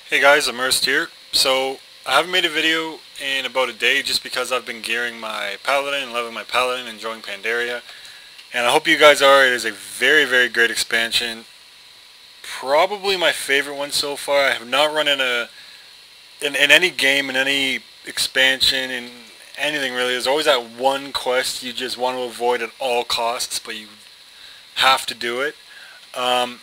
Hey guys, Immersed here. So, I haven't made a video in about a day just because I've been gearing my Paladin and loving my Paladin, enjoying Pandaria. And I hope you guys are. It is a very, very great expansion. Probably my favorite one so far. I have not run in any game, in any expansion, in anything really. There's always that one quest you just want to avoid at all costs, but you have to do it. Um,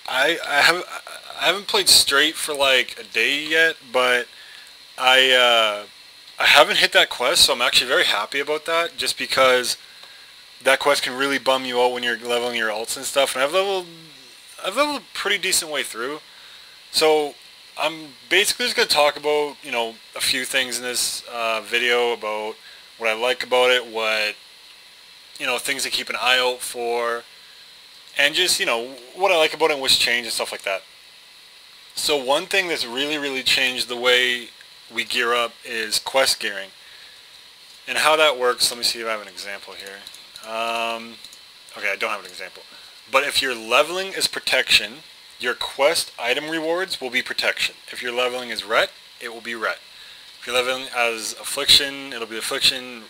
I haven't played straight for like a day yet, but I haven't hit that quest, so I'm actually very happy about that. Just because that quest can really bum you out when you're leveling your alts and stuff. And I've leveled a pretty decent way through. So I'm basically just gonna talk about a few things in this video about what I like about it, what things to keep an eye out for, and just what I like about it and what's changed and stuff like that. So one thing that's really changed the way we gear up is quest gearing. And how that works, let me see if I have an example here. Okay, I don't have an example. But if your leveling is protection, your quest item rewards will be protection. If your leveling is ret, it will be ret. If you're leveling as affliction, it'll be affliction.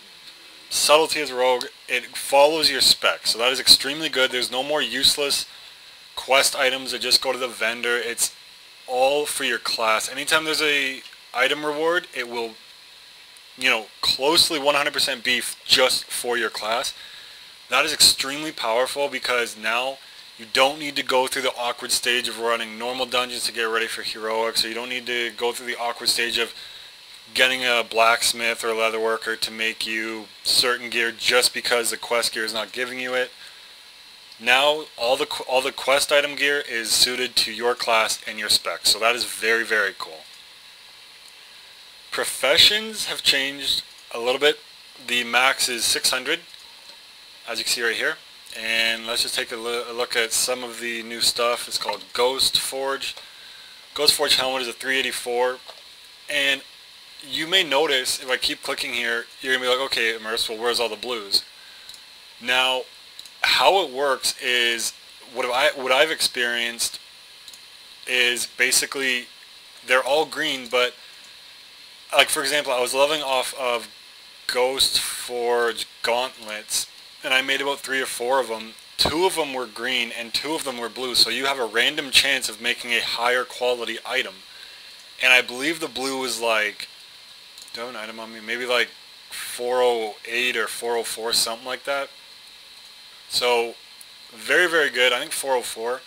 Subtlety as rogue, it follows your spec. So that is extremely good. There's no more useless quest items that just go to the vendor. It's all for your class. Anytime there's a item reward, it will closely 100% be just for your class. That is extremely powerful because now you don't need to go through the awkward stage of running normal dungeons to get ready for heroics, or you don't need to go through the awkward stage of getting a blacksmith or a leatherworker to make you certain gear just because the quest gear is not giving you it. Now all the quest item gear is suited to your class and your specs, so that is very cool. Professions have changed a little bit. The max is 600, as you can see right here. And let's just take a look at some of the new stuff. It's called Ghost Forge. Ghost Forge helmet is a 384, and you may notice if I keep clicking here, you're gonna be like, okay, Immerse, well, where's all the blues? Now, how it works is what I've experienced is basically they're all green, but like for example, I was leveling off of Ghost Forge gauntlets, and I made about 3 or 4 of them. 2 of them were green and 2 of them were blue, so you have a random chance of making a higher quality item. And I believe the blue was like, don't item on me, maybe like 408 or 404, something like that. So very good. I think 404.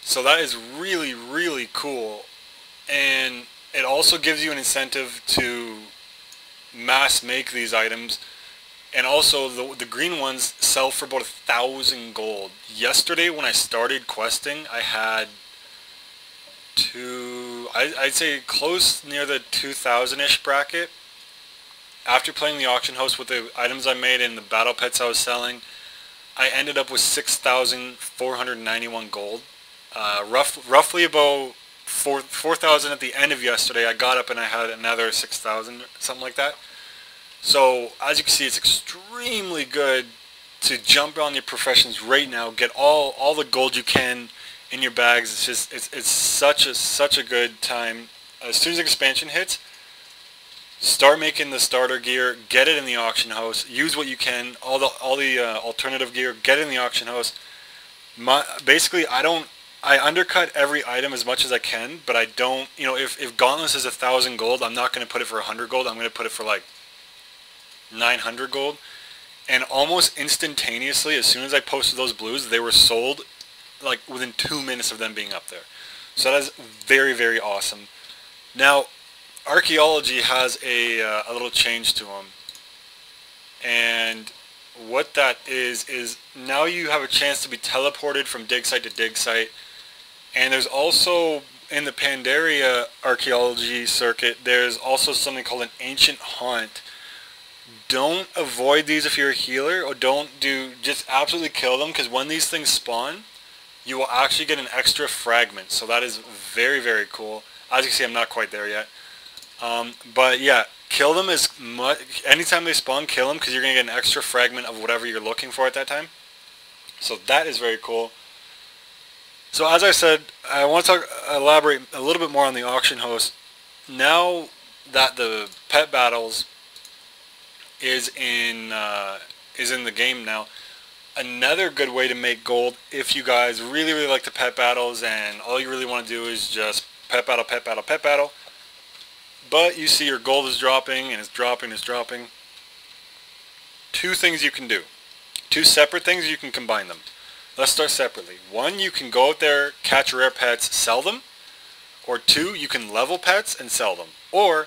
So that is really cool, and it also gives you an incentive to mass make these items. And also the green ones sell for about 1,000 gold. Yesterday when I started questing, I had I'd say close near the 2,000-ish bracket. After playing the auction house with the items I made and the battle pets I was selling, I ended up with 6,491 gold. Roughly about 4,000 at the end of yesterday. I got up and I had another 6,000, something like that. So as you can see, it's extremely good to jump on your professions right now. Get all the gold you can in your bags. It's just it's such a good time. As soon as the expansion hits, start making the starter gear, get it in the auction house, use what you can, all the alternative gear, get it in the auction house. Basically, I undercut every item as much as I can, but I don't, if Gauntless is 1,000 gold, I'm not going to put it for 100 gold, I'm going to put it for like 900 gold. And almost instantaneously, as soon as I posted those blues, they were sold like within 2 minutes of them being up there. So that is very awesome. Now, archaeology has a little change to them, and what that is now you have a chance to be teleported from dig site to dig site. And there's also in the Pandaria archaeology circuit, there's also something called an ancient haunt. Don't avoid these if you're a healer, or just absolutely kill them, because when these things spawn, you will actually get an extra fragment. So that is very cool. As you can see, I'm not quite there yet. But yeah, kill them anytime they spawn, kill them, because you're going to get an extra fragment of whatever you're looking for at that time. So that is very cool. So as I said, I want to elaborate a little bit more on the auction host. Now that the pet battles is in the game now, another good way to make gold, if you guys really like the pet battles and all you really want to do is just pet battle, pet battle, pet battle, but you see your gold is dropping and it's dropping. Two things you can do. Two separate things, you can combine them. Let's start separately. One, you can go out there, catch rare pets, sell them. Or two, you can level pets and sell them. Or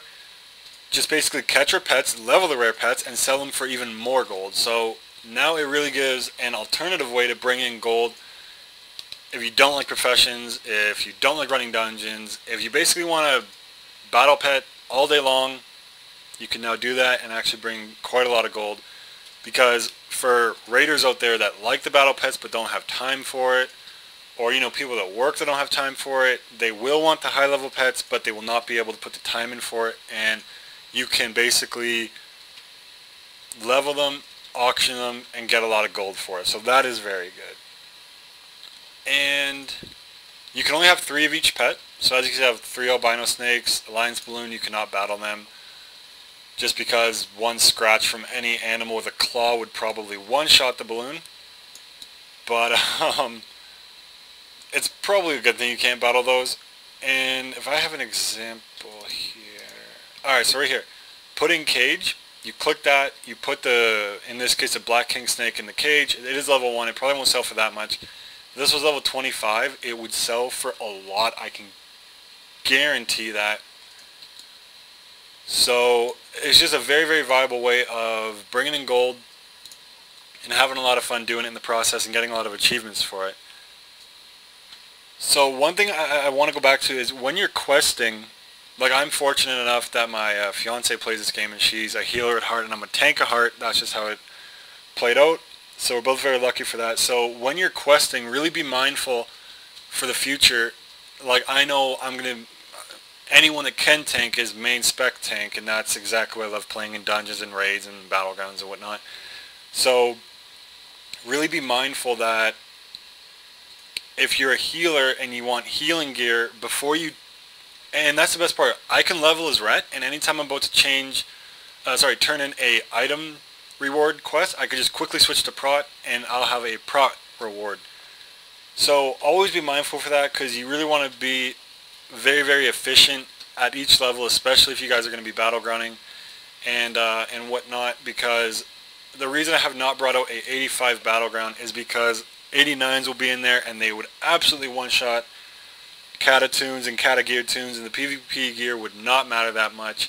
just basically catch rare pets, level the rare pets, and sell them for even more gold. So now it really gives an alternative way to bring in gold if you don't like professions, if you don't like running dungeons, if you basically want to battle pet all day long, you can now do that and actually bring quite a lot of gold. Because for raiders out there that like the battle pets but don't have time for it, or people that work that don't have time for it, they will want the high level pets but they will not be able to put the time in for it, and you can basically level them, auction them, and get a lot of gold for it. So that is very good. And you can only have 3 of each pet. So as you can see, I have 3 albino snakes, a lion's balloon, you cannot battle them. Just because one scratch from any animal with a claw would probably one-shot the balloon. But it's probably a good thing you can't battle those. And if I have an example here. Alright, so right here. Put in cage. You click that. You put in this case, a black king snake in the cage. It is level 1. It probably won't sell for that much. If this was level 25, it would sell for a lot. I can guarantee that. So it's just a very viable way of bringing in gold and having a lot of fun doing it in the process and getting a lot of achievements for it. So one thing I want to go back to is when you're questing, like I'm fortunate enough that my fiance plays this game and she's a healer at heart and I'm a tank at heart. That's just how it played out. So we're both very lucky for that. So when you're questing, really be mindful for the future. Like I know anyone that can tank is main spec tank, and that's exactly what I love playing in dungeons and raids and battlegrounds and whatnot. So really be mindful that if you're a healer and you want healing gear before you, and that's the best part, I can level as ret, and anytime I'm about to turn in a item reward quest, I could just quickly switch to prot and I'll have a prot reward. So always be mindful for that, because you really want to be very efficient at each level, especially if you guys are going to be battlegrounding and whatnot, because the reason I have not brought out a 85 battleground is because 89s will be in there and they would absolutely one-shot Catatoons and Catagear tunes, and the PvP gear would not matter that much.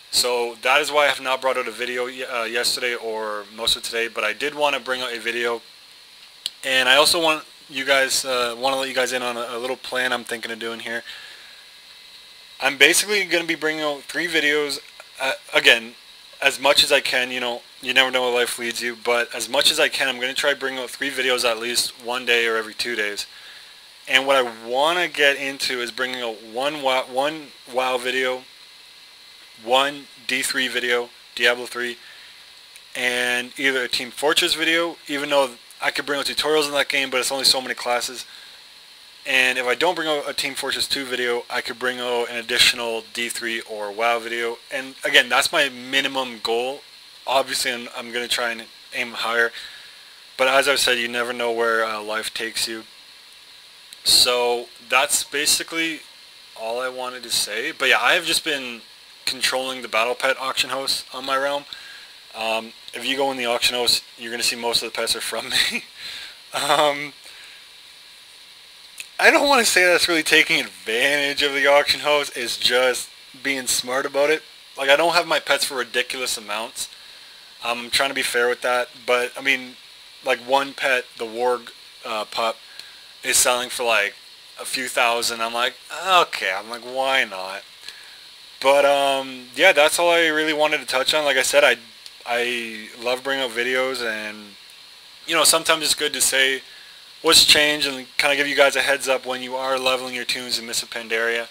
So that is why I have not brought out a video yesterday or most of today, but I did want to bring out a video. And I also want to let you guys in on a little plan I'm thinking of doing here. I'm basically going to be bringing out 3 videos, again, as much as I can. You never know where life leads you, but as much as I can, I'm going to try bringing out 3 videos at least one day or every 2 days. And what I want to get into is bringing out one WoW video, one D3 video, Diablo 3, and either a Team Fortress video, even though I could bring out tutorials in that game, but it's only so many classes. And if I don't bring out a Team Fortress 2 video, I could bring out an additional D3 or WoW video. And again, that's my minimum goal. Obviously, I'm going to try and aim higher. But as I've said, you never know where life takes you. So that's basically all I wanted to say. But yeah, I have just been controlling the Battle Pet auction house on my realm. If you go in the auction house, you're going to see most of the pets are from me. I don't want to say that's really taking advantage of the auction house. It's just being smart about it. Like, I don't have my pets for ridiculous amounts. I'm trying to be fair with that. But, I mean, like one pet, the Warg pup, is selling for like a few thousand. I'm like, okay. I'm like, why not? But, yeah, that's all I really wanted to touch on. Like I said, I love bringing up videos, and, sometimes it's good to say what's changed and kind of give you guys a heads up when you are leveling your tunes in Mists of Pandaria.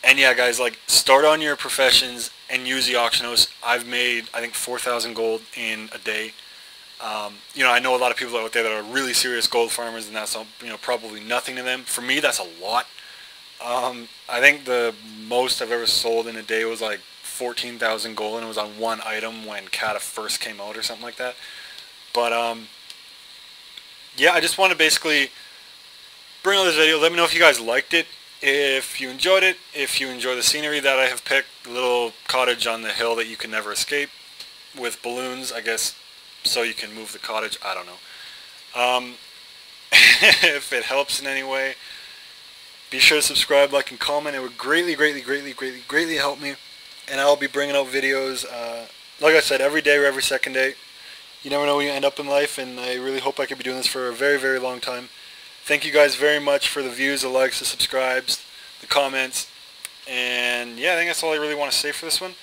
And yeah, guys, like, start on your professions and use the auction house. I've made, I think, 4,000 gold in a day. I know a lot of people out there that are really serious gold farmers, and that's probably nothing to them. For me, that's a lot. I think the most I've ever sold in a day was like 14,000 gold, and it was on one item when Kata first came out or something like that. But yeah, I just want to basically bring on this video. Let me know if you guys liked it, if you enjoyed it, if you enjoy the scenery that I have picked. The little cottage on the hill that you can never escape with balloons, I guess, so you can move the cottage. I don't know. If it helps in any way, be sure to subscribe, like, and comment. It would greatly, greatly, greatly, greatly, greatly help me. And I'll be bringing out videos, like I said, every day or every second day. You never know where you end up in life, and I really hope I could be doing this for a very, very long time. Thank you guys very much for the views, the likes, the subscribes, the comments. And yeah, I think that's all I really want to say for this one.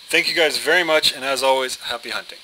Thank you guys very much, and as always, happy hunting.